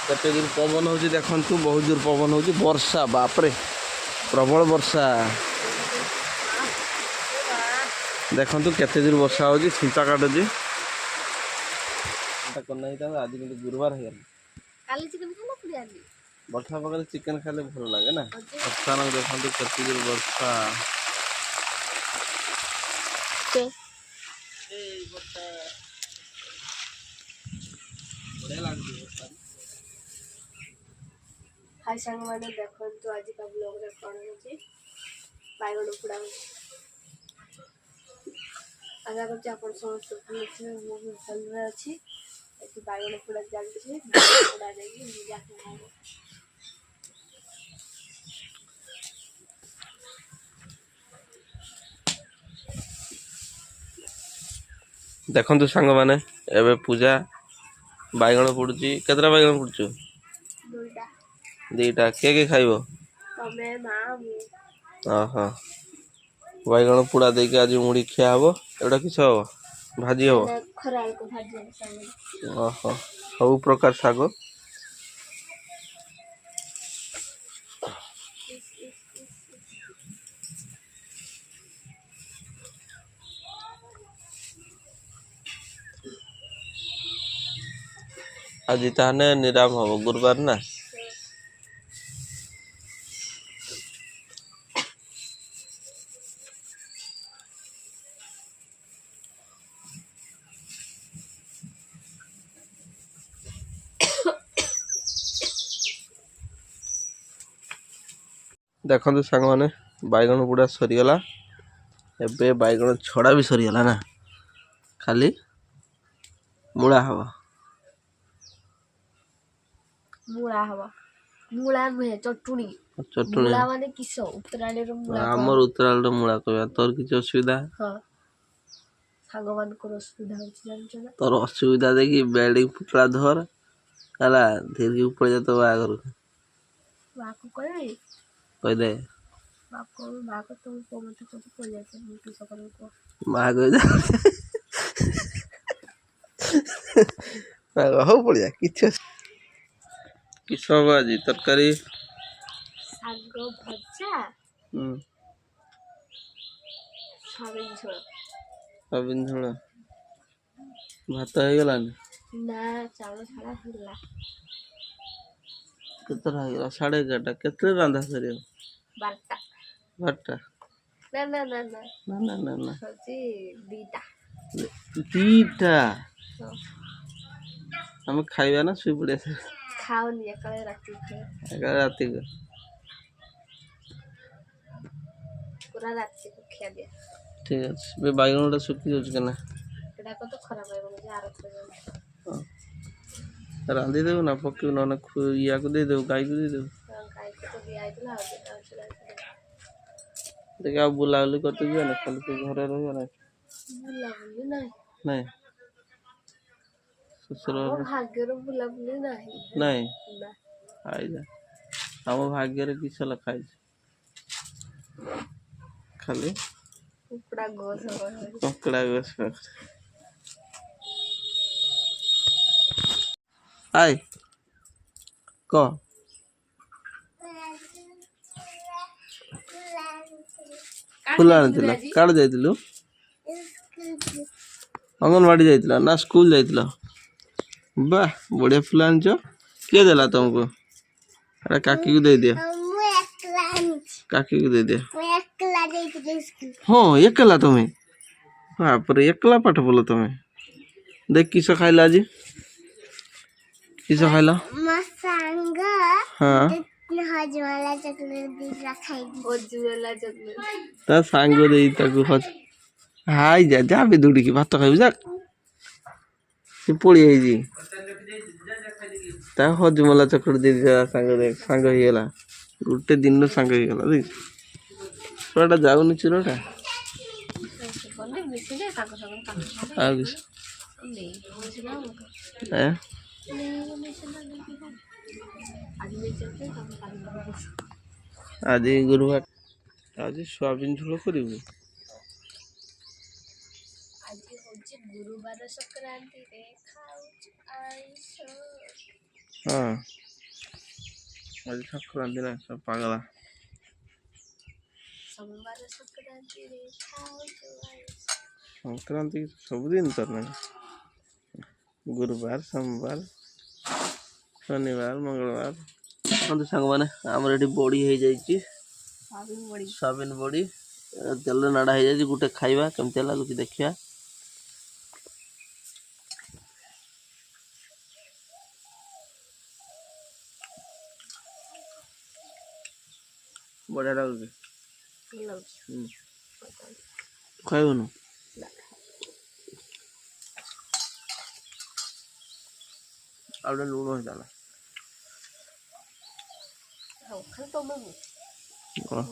केते दूर पवन हो देखु बहुत दूर पवन हो वर्षा बापरे प्रबल वर्षा देखु केते दूर वर्षा हो छिंचा काटुची आज कि गुरुवार है वर्षा पाखे चिकेन खाले भल लगे ना अचानक देखो केते दूर वर्षा हाय सांग मैंने देखो तो आज का ब्लॉग रे कौन होची बायगण उपुड़ा आजा करते अपन समस्त में वो भल रे अछि एति बायगण उपुड़ा जाल छी उड़ा देगी मजा के देखु सांग मैंने एवं पूजा बैगण पड़ुची केतरा बैगण पड़ुचु दुईटा दीटा के खाइबो तमे मां मु ओहो बैगण पुड़ा देके आज मुड़ी खिया हबो एटा किस हबो भाजी हबो खराल को भाजी साग ओहो सब प्रकार साग आज ताने निराम हबो गुरुवार ना देखो सांग मैंने बैगण पुड़ा सरीगला एबे बैगण छड़ा भी सरीगला ना खाली मूला हवा मूला नुहे चटुनी चटुनी मूला माने किस उत्तराले रो मूला आमर उत्तराल मूला कहवा तोर किछ असुविधा हां भगवान को असुविधा होची जानछ ना तोर असुविधा देखी बेल्डिंग पुकड़ा धर हला धीर के ऊपर जतो बागर बाको कह दे बाको तो मत को पड़ जाते हम की सकल को माग हो पड़िया किछ किछ बाजी तरकारी साग भजा सोयाबीन झोल भात हो गलानी ना चावल छाड़ा होला केतरा हो गला 11:30 केतरे रांधा सरियो 12टा ना ना ना ना ना ना ना ना सोची दीटा हम खाइबा ना सुई पड़े खाओनी एकले राती एका राती को पूरा राती को खिया दिया ठीक है बे बैगणटा सुखी जाउछ केना एटा को तो खराब है जे आरो रांधी देव ना पक्की ना या को दे देव गाय को दे देव गाय को तो दिया आइतला देख अब बुलावली करते जियो ना खाली तो घरे रहियो ना बुलाबुली नहीं नहीं ससुर भाग्य रो बुलाबुली नहीं नहीं ना आई जा हम भाग्य रे किछ लखाई खाली कुकड़ा गोस कुकड़ा गोस आई को फुल आनिथिला काड जाइतिलु अंगनवाड़ी जाइतिला ना स्कूल जाइतिला वाह बढ़िया फुल आनिचो के देला तुमको अरे काकी को दे दिया काकी को दे दिया हाँ एकला तुम्हें बाप रे एकला पाठ बोलो तुम्हें देख किस खाइला आज किस खाइला हाँ हजवाला चॉकलेट दिला खाई हजवाला चॉकलेट ता सांग दे ताकू हज हाय जा जा बे दुडी की भात खाइबु जा से पड़ी आई जी ता हजवाला चॉकलेट दे दिया सांग ही गेला गुटे दिन सांग ही गेला देख छोटा जाउनी चिरोटा कोने मिसिले ताको संग आ किस ले मिसिला ए ले मिसिला आज में चलते हम आज गुरुवार आज सोयाबीन झोल करिबु आज होची गुरुवार संक्रांति रे खाऊ आइसो हाँ आज संक्रांति ना सब पागला सोमवार संक्रांति रे खाओ जुआर। संक्रांति सबुदिन तो ना गुरुवार सोमवार शनिवार मंगलवार तो सांग मैंने आमर ये बड़ी हो जाइए सोयाबीन बड़ी तेल नाड़ा हो जाए गोटे खाइबा केमती लगुच देखिया बढ़िया लगुच खाइबनु आउट लुण हो जाना खाली तो मैं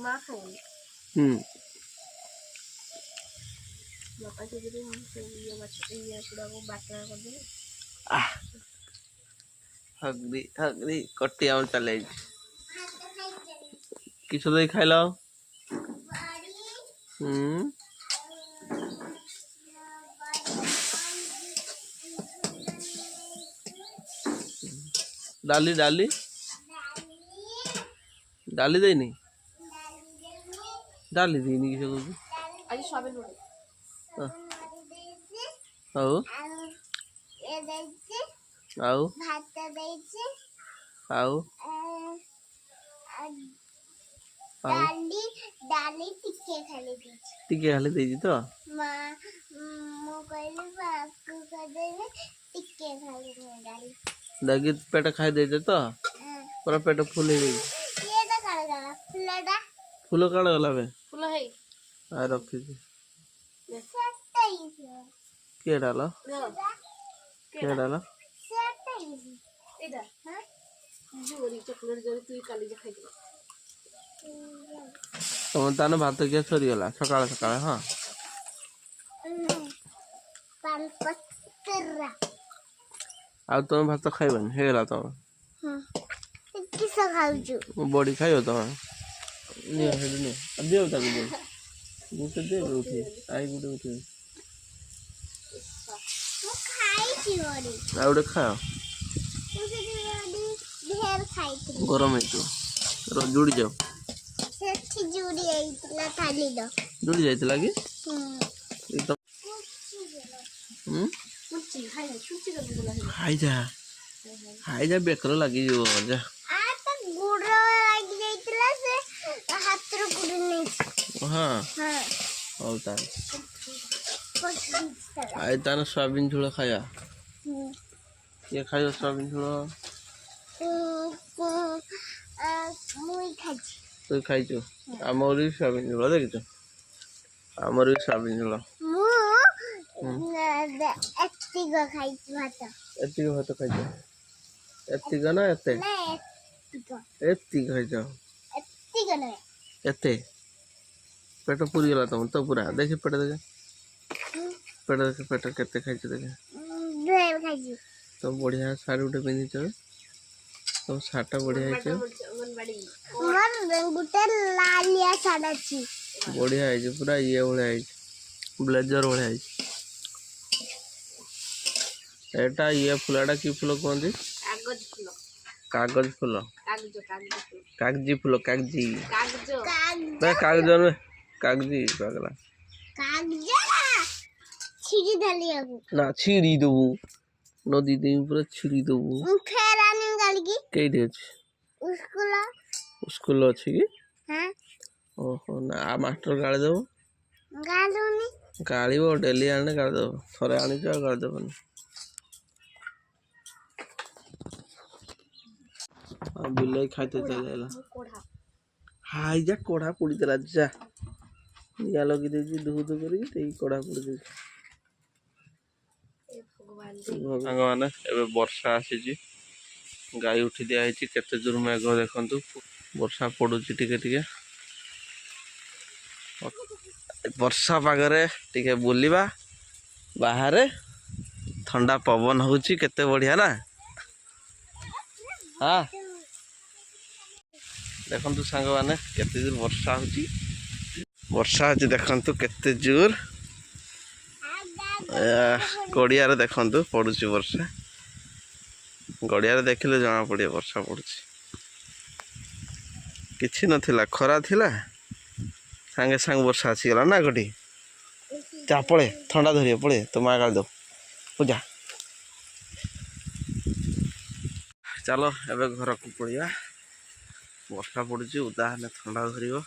माँ खाएंगे बापा जी भी ये बच्चे ये पूरा को बाटना कर दे हगरी कट्टी आम चले किस दे खाइल डाली डाली डाली देनी डाली देनी किसे को आज सोयाबीन बड़ी आओ आओ आओ डाली डाली टिक्के खाली देजी तो माँ मो कहली बापू कहदे टिक्के खाली डाली दागी पेट खाई दे तो पूरा पेट फुल हो गई ये तो कर गला फुलडा फूल काढ़ गला बे फूल है आ रखी थी सत्ताई के डालो के डालो सत्ताई इधर हाँ जोरी चॉकलेट जोरी तू काली जा खाई दे तुम ताने भात क्या सरी गला सकाळ सकाळ हां पान पत्रा आ तुम भात खाइबन हे गला तो हां किस खाउछु बॉडी खाइयो तो नि हेड नि देव ता गुटे दे उठी आई गुटे उठी मो खाई छी बड़ी आ उडे खाओ मुझे बड़ी ढेर खाई थी गरम है तो जुड़ी जाओ सेठी जुड़ी आइतला थाली दो जुड़ी जाइतला कि एकदम मुच्ची हाय छुच्ची कर बोला है हाय जा बेकर लगी जो जा आ तो गुड़ लग जाइतला से हाथ रो गुड़ नहीं हां हां होता आई ताने सोयाबीन झोल खाया ये खायो सोयाबीन झोल मुई खाची तो खाइছো आमर सोयाबीन झोल देखिছো आमर सोयाबीन झोल मु एत्तिग खाइछ भात एत्तिक भात खाइছো एत्तिक ना एत्ते ना एत्तिग एत्तिक खाइছো एत्तिग ना एत्ते पेट पूरी गला तुम तो पूरा देखि पेट देखे पेट केते खाइছো देखे ढेर खाइछ तो बढ़िया साड़ी उठे पिंधिଛ तो साटा बढ़िया है मन गुटे लालिया साड़ा छी बढ़िया है पूरा ये भाया है ब्लेजर भाया है एटा ये फुलाटा की फूल कहते कागज फूल कागज फूल कागजी फूल कागजी कागज में कागजी पगला कागज छिड़ी धलियाबू ना छिड़ी देबू नदी दे पूरा छिड़ी देबू फेर आने गाली कई दे स्कूल स्कूल अच्छी की हां ओहो ना आ मास्टर गाड़ी देबो गालूनी गाड़ीबो डेली आने गाड़ी देबो थरे आनी जा गाड़ी देबो बिलाई खाइते चल जाला हाय जा कोढ़ा पुड़ी देला जा निया लगी देजी दूध करी ते कोढ़ा पुड़ी देजी भगवान एबे वर्षा आसी गाई उठी दिया है केते दूर मेघ देखंतु वर्षा पड़ुची टिके टिके वर्षा पागरे टिके बुलिबा बाहर ठंडा पवन होची केते बढ़िया ना हाँ देखंतु सांग माने केते जोर वर्षा होची देखंतु केते जोर गड़िया देखंतु पड़ुची वर्षा गड़िया देखिले जना पड़े वर्षा पड़ुଛି किछि नथिला खरा थिला सांगे सांग वर्षा आसीगला ना गटी जा पड़े ठंडा धरिए पड़े तो माँ गाल दो पूजा चलो एबे घर को पड़िया वर्षा पड़ुଛି उदा हेले ठंडा धरियो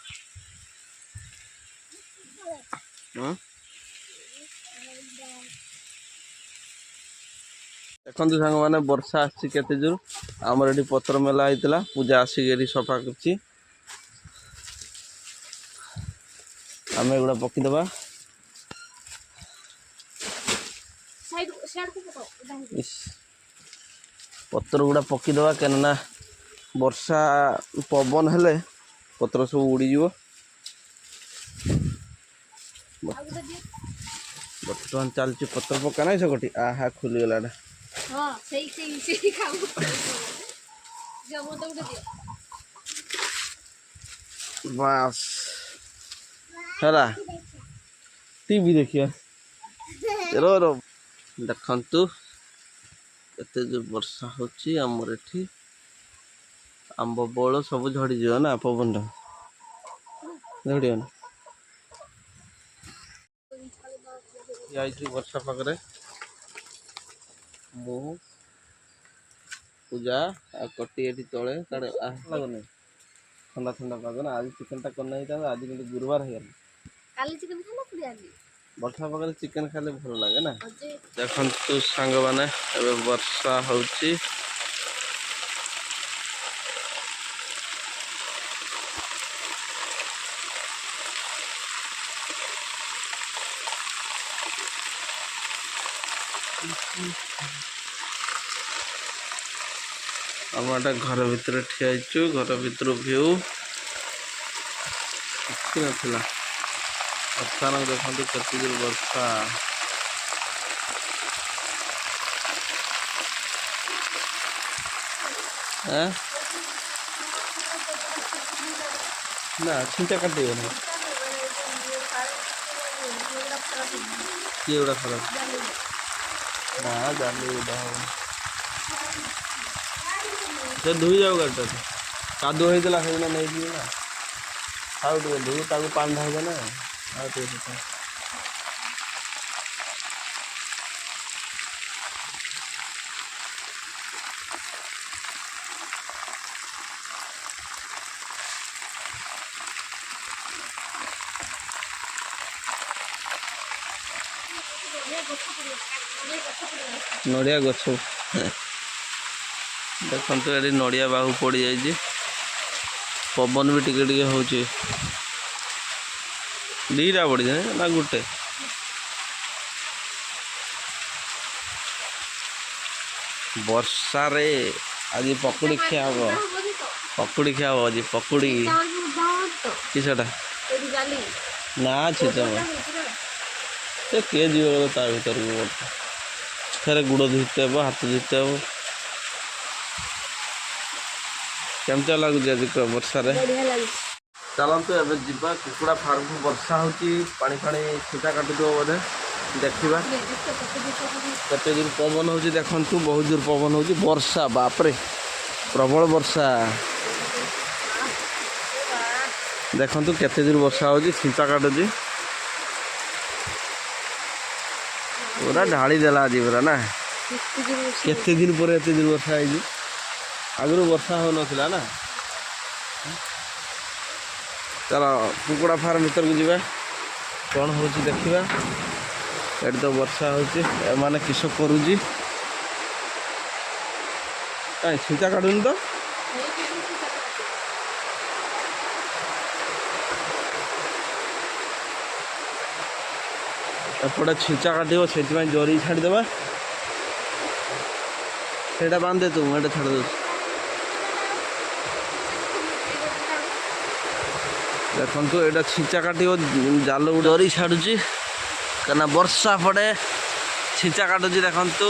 देखते सांग मैंने वर्षा आसी केते जोर आमर एटी पत्र मेला होता पूजा आसिक सफा कर आम एगुड़ा पकीदबा पत्र गुड़ा पकीदबा क्या वर्षा पवन हेले पत्र सब उड़ीज बर्तमान चलती पत्र पका ना सकटी आहा खुलीगला बस है टीवी देखिए रो रो देखु केते जो वर्षा होची आमर एठी आंब बौल सब झड़ी जीव ना पवन झड़ी ना वर्षा पाखे मु पूजा आ कटी एटी तले काड़े लगन ठंडा ठंडा पाग ना आज चिकेन टा करना ही आज कि गुरुवार हो वर्षा पाखे चिकेन खाले भल लगे ना देखु सांग मैंने वर्षा होची आम घर भितर ठियाचु घर भितर व्यू कि नाला अचानक देखते केते जोर वर्षा ना छिंचा काटे ना किए गुड़ा खराब ना जाली उड़ा से धोई जाओ गाड़ी कादुआ होता है नहीं दिए ना खाऊ टे धो ताकू पानी ढाई ना नड़िया गछ देखते ये नड़िया बाहु पड़ जाइए पवन भी टिके टिके होची दीटा पड़ जाए ना गोटे वर्षा रे आज पकुड़ी खिया हम पकुड़ी खिया आज पकुड़ी किसटा ना छिचा किए जीव ता भर फेर गुड़ धुते हे हाथ धुते हे केमता लगुच आज वर्षा चलतु एवं जीवा कुकुड़ा फार्म को वर्षा होची पानी पानी छीटा काटुद बोधे देखा केते जोर पवन हो देखु बहुत जोर पवन हो वर्षा बापरे प्रबल वर्षा देखु केते जोर वर्षा हो छीटा काटुची पूरा ढाली देला आज पूरा ना केते दिन पर एते जोर वर्षा है आगु वर्षा हो ना ना चलो कुकुड़ा फार्म भीतर को जावा कौन हो देखा ये तो वर्षा हो माने किस करुँगी कहीं छींचा काटुन तो एपटे छींचा काटो से जरी छाड़देवा से बांधे तू मुझे छाड़ दे देखु ये छींचा काटो जाल जरी छाड़ुची कहीं वर्षा पड़े छींचा काटुची देखु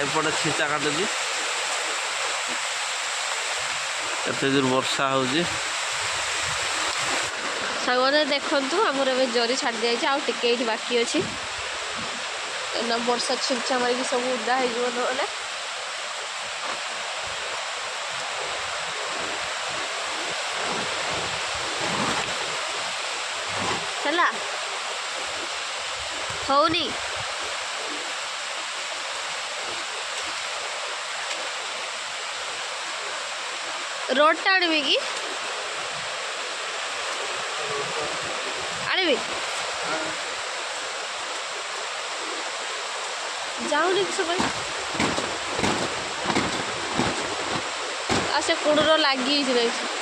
एपटे छींचा काटुची केते जोर वर्षा होची सांगने देखु आमर ए जरी छाड़ दी जाए टिके बाकी अच्छी वर्षा छिंचा मारिक सब उदा हो ହେଲା ହଉନି ରୋଡଟା ଆଣିବି କି ଆଣିବି ଯାଉନି କି ସବୁ ଆଉ ସେ କୁଡ଼ୁର ଲାଗିଯାଇଛି ରହିଛି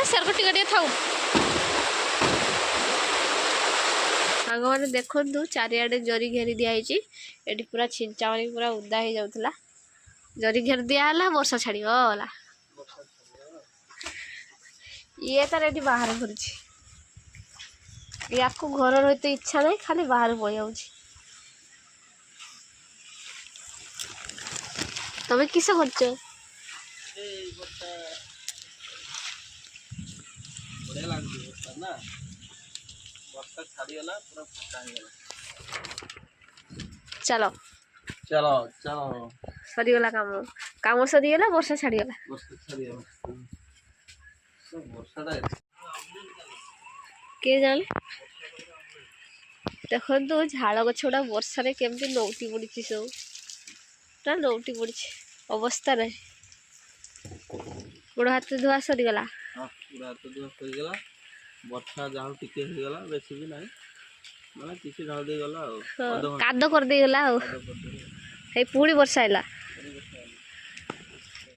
ସେରକ ଟିକେ ଟିକେ ଥାଉ ସାଙ୍ଗମାନେ ଦେଖନ୍ତୁ ଚାରିଆଡ଼େ ଜରି ଘେରି ଦିଆହେଇଛି ଏଠି ପୁରା ଛିଞ୍ଚା ମାରି ପୁରା ଉଦା ହେଇଯାଉଥିଲା ଜରି ଘେରି ଦିଆହେଲା ବର୍ଷା ଛାଡ଼ିଗଲା ଇଏ ତାର ଏଠି ବାହାରେ ଘୁରୁଛି ୟାକୁ ଘର ରହିତେ ଇଚ୍ଛା ନାହିଁ ଖାଲି ବାହାରେ ପଳେଇ ଯାଉଛି ତମେ କିସ କରୁଛ ବଢିଆ ଲାଗୁଛି ବର୍ଷା ନା ବର୍ଷା ଛାଡ଼ିଗଲା ପୁରା ଫାଙ୍କା ହେଇଗଲା ଚାଲ ଚାଲ ଚାଲ ସରିଗଲା କାମ ସରିଗଲା ବର୍ଷା ଛାଡ଼ିଗଲା ବର୍ଷା ଛାଡ଼ିଗଲା ବର୍ଷାଟା କିଏ ଜାଣେ ଦେଖନ୍ତୁ ଝାଳ ଗଛ ଗୁଡ଼ା ବର୍ଷାରେ କେମିତି ନଉଟି ପଡ଼ିଛି ସବୁ ପୁରା ନଉଟି ପଡ଼ିଛି ଅବସ୍ଥା ନାହିଁ ଗୋଡ଼ ହାତ ଧୁଆ ସରିଗଲା ପୁରା ହାତ ଧୁଆ ସରିଗଲା ବର୍ଷା ଯାହା ଟିକେ ହେଇଗଲା ବେଶୀ ବି ନାହିଁ ମାନେ କିଛି ଢାଳ ଦେଇଗଲା ଆଉ କାଦ କରିଦେଇଗଲା ଆଉ ହେଇ ପୁଣି ବର୍ଷା ହେଲା